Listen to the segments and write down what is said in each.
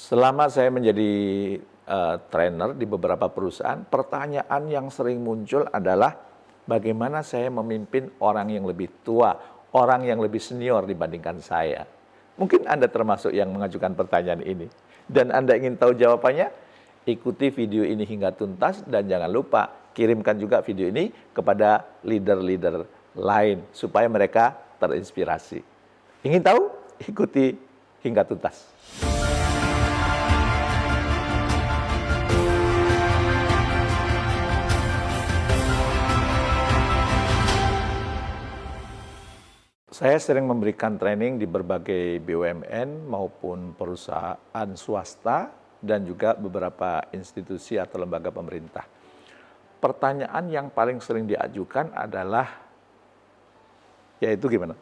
Selama saya menjadi trainer di beberapa perusahaan, pertanyaan yang sering muncul adalah bagaimana saya memimpin orang yang lebih tua, orang yang lebih senior dibandingkan saya. Mungkin Anda termasuk yang mengajukan pertanyaan ini. Dan Anda ingin tahu jawabannya? Ikuti video ini hingga tuntas dan jangan lupa kirimkan juga video ini kepada leader-leader lain supaya mereka terinspirasi. Ingin tahu? Ikuti hingga tuntas. Saya sering memberikan training di berbagai BUMN maupun perusahaan swasta dan juga beberapa institusi atau lembaga pemerintah. Pertanyaan yang paling sering diajukan adalah, yaitu gimana?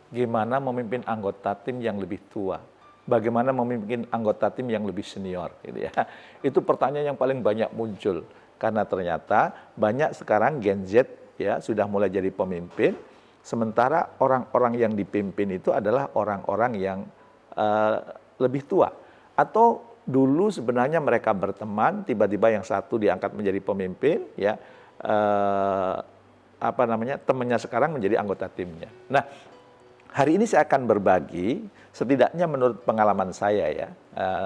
Gimana memimpin anggota tim yang lebih tua? Bagaimana memimpin anggota tim yang lebih senior? Gitu ya. Itu pertanyaan yang paling banyak muncul. Karena ternyata banyak sekarang Gen Z ya, sudah mulai jadi pemimpin, sementara orang-orang yang dipimpin itu adalah orang-orang yang lebih tua. Atau dulu sebenarnya mereka berteman, tiba-tiba yang satu diangkat menjadi pemimpin, ya temannya sekarang menjadi anggota timnya. Nah, hari ini saya akan berbagi, setidaknya menurut pengalaman saya ya,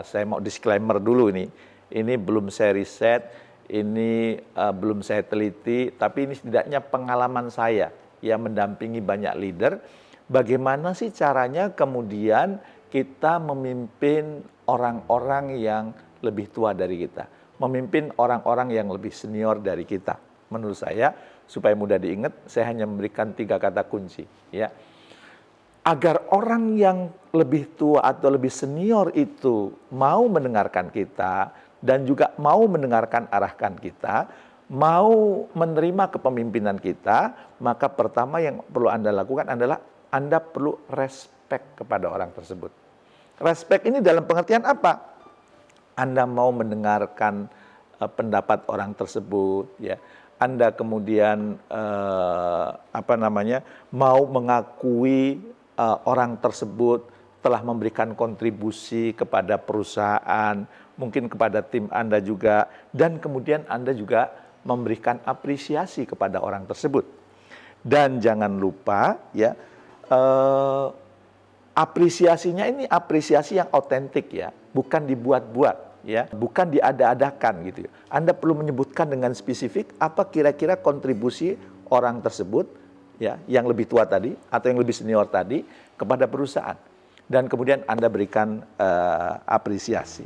saya mau disclaimer dulu ini belum saya riset, ini belum saya teliti, tapi ini setidaknya pengalaman saya yang mendampingi banyak leader, bagaimana sih caranya kemudian kita memimpin orang-orang yang lebih tua dari kita, memimpin orang-orang yang lebih senior dari kita. Menurut saya, supaya mudah diingat, saya hanya memberikan 3 kata kunci. Ya. Agar orang yang lebih tua atau lebih senior itu mau mendengarkan kita, dan juga mau mendengarkan arahkan kita, mau menerima kepemimpinan kita, maka pertama yang perlu Anda lakukan adalah Anda perlu respect kepada orang tersebut. Respect ini dalam pengertian apa? Anda mau mendengarkan pendapat orang tersebut, ya. Anda kemudian mau mengakui orang tersebut telah memberikan kontribusi kepada perusahaan, mungkin kepada tim Anda juga, dan kemudian Anda juga memberikan apresiasi kepada orang tersebut. Dan jangan lupa ya, apresiasinya ini apresiasi yang otentik ya, bukan dibuat-buat ya, bukan diada-adakan gitu ya. Anda perlu menyebutkan dengan spesifik apa kira-kira kontribusi orang tersebut ya, yang lebih tua tadi atau yang lebih senior tadi kepada perusahaan. Dan kemudian Anda berikan apresiasi.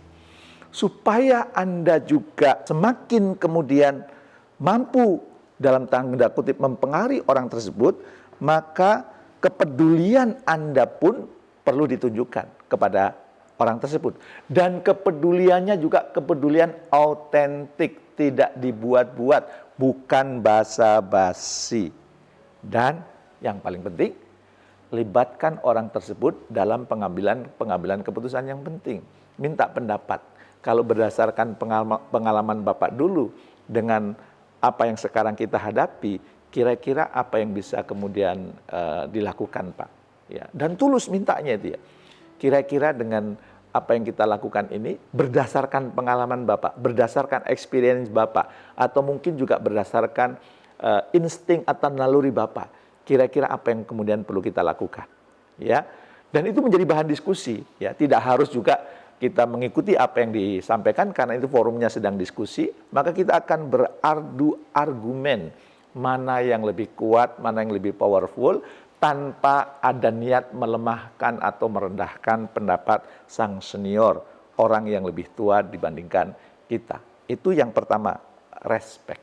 Supaya Anda juga semakin kemudian mampu dalam tanda kutip mempengaruhi orang tersebut, maka kepedulian Anda pun perlu ditunjukkan kepada orang tersebut. Dan kepeduliannya juga kepedulian autentik, tidak dibuat-buat, bukan basa-basi. Dan yang paling penting, libatkan orang tersebut dalam pengambilan keputusan yang penting. Minta pendapat. Kalau berdasarkan pengalaman Bapak dulu dengan apa yang sekarang kita hadapi, kira-kira apa yang bisa kemudian dilakukan, Pak? Ya, dan tulus mintanya itu ya. Kira-kira dengan apa yang kita lakukan ini berdasarkan pengalaman Bapak, berdasarkan experience Bapak, atau mungkin juga berdasarkan insting atau naluri Bapak. Kira-kira apa yang kemudian perlu kita lakukan? Ya, dan itu menjadi bahan diskusi. Ya, tidak harus juga kita mengikuti apa yang disampaikan karena itu forumnya sedang diskusi, maka kita akan beradu argumen mana yang lebih kuat, mana yang lebih powerful, tanpa ada niat melemahkan atau merendahkan pendapat sang senior, orang yang lebih tua dibandingkan kita. Itu yang pertama, respect.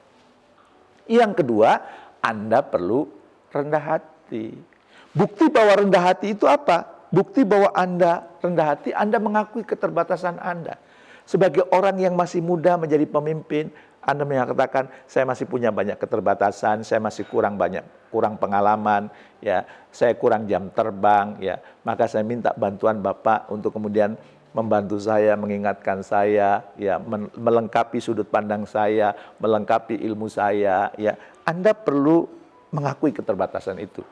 Yang kedua, Anda perlu rendah hati. Bukti bahwa rendah hati itu apa? Bukti bahwa Anda rendah hati, Anda mengakui keterbatasan Anda. Sebagai orang yang masih muda menjadi pemimpin, Anda mengatakan, saya masih punya banyak keterbatasan, saya masih kurang pengalaman, ya, saya kurang jam terbang, ya. Maka saya minta bantuan Bapak untuk kemudian membantu saya, mengingatkan saya, ya, melengkapi sudut pandang saya, melengkapi ilmu saya, ya. Anda perlu mengakui keterbatasan itu.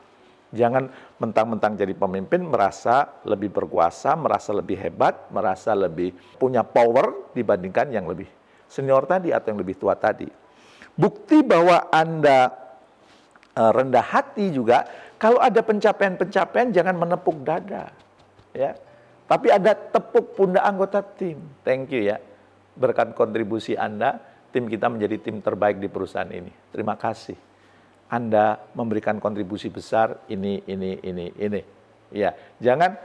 Jangan mentang-mentang jadi pemimpin merasa lebih berkuasa, merasa lebih hebat, merasa lebih punya power dibandingkan yang lebih senior tadi atau yang lebih tua tadi. Bukti bahwa Anda rendah hati juga, kalau ada pencapaian-pencapaian jangan menepuk dada. Ya. Tapi ada tepuk pundak anggota tim. Thank you ya. Berkat kontribusi Anda, tim kita menjadi tim terbaik di perusahaan ini. Terima kasih. Anda memberikan kontribusi besar ini. Ya, jangan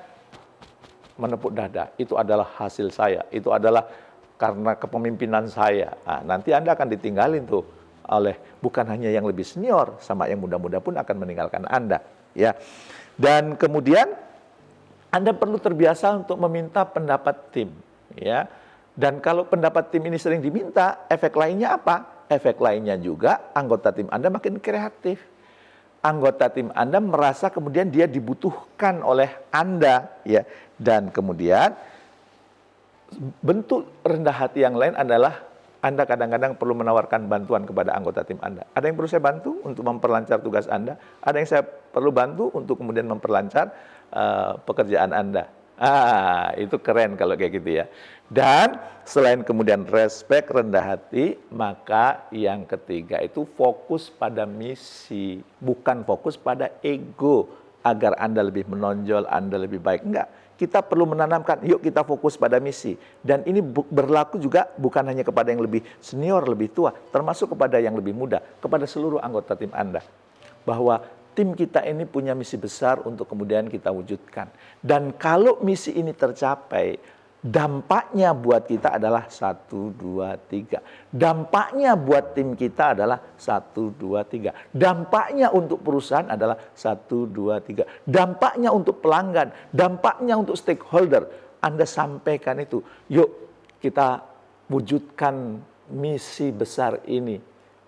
menepuk dada. Itu adalah hasil saya. Itu adalah karena kepemimpinan saya. Nah, nanti Anda akan ditinggalin tuh oleh bukan hanya yang lebih senior, sama yang muda-muda pun akan meninggalkan Anda. Ya, dan kemudian Anda perlu terbiasa untuk meminta pendapat tim. Ya, dan kalau pendapat tim ini sering diminta, efek lainnya apa? Efek lainnya juga anggota tim Anda makin kreatif. Anggota tim Anda merasa kemudian dia dibutuhkan oleh Anda, ya. Dan kemudian bentuk rendah hati yang lain adalah Anda kadang-kadang perlu menawarkan bantuan kepada anggota tim Anda. Ada yang perlu saya bantu untuk memperlancar tugas Anda. Ada yang saya perlu bantu untuk kemudian memperlancar pekerjaan Anda. Itu keren kalau kayak gitu ya. Dan selain kemudian respek, rendah hati, maka yang ketiga itu fokus pada misi, bukan fokus pada ego agar Anda lebih menonjol, Anda lebih baik. Enggak, kita perlu menanamkan, yuk kita fokus pada misi. Dan ini berlaku juga bukan hanya kepada yang lebih senior, lebih tua, termasuk kepada yang lebih muda, kepada seluruh anggota tim Anda. Bahwa tim kita ini punya misi besar untuk kemudian kita wujudkan. Dan kalau misi ini tercapai, dampaknya buat kita adalah 1, 2, 3. Dampaknya buat tim kita adalah 1, 2, 3. Dampaknya untuk perusahaan adalah 1, 2, 3. Dampaknya untuk pelanggan, dampaknya untuk stakeholder. Anda sampaikan itu. Yuk kita wujudkan misi besar ini.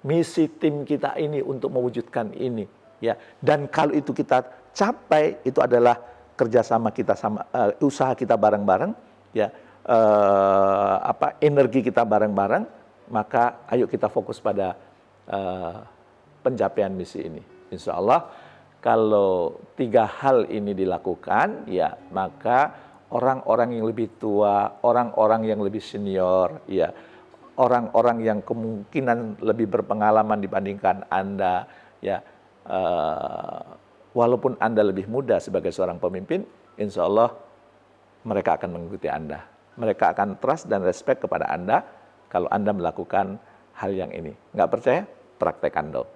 Misi tim kita ini untuk mewujudkan ini. Ya, dan kalau itu kita capai, itu adalah kerjasama kita sama usaha kita bareng-bareng, ya, energi kita bareng-bareng, maka ayo kita fokus pada pencapaian misi ini. Insya Allah kalau 3 hal ini dilakukan, ya maka orang-orang yang lebih tua, orang-orang yang lebih senior, ya, orang-orang yang kemungkinan lebih berpengalaman dibandingkan Anda, ya. Walaupun Anda lebih muda sebagai seorang pemimpin, insya Allah mereka akan mengikuti Anda. Mereka akan trust dan respect kepada Anda kalau Anda melakukan hal yang ini. Nggak percaya? Praktekkan dong.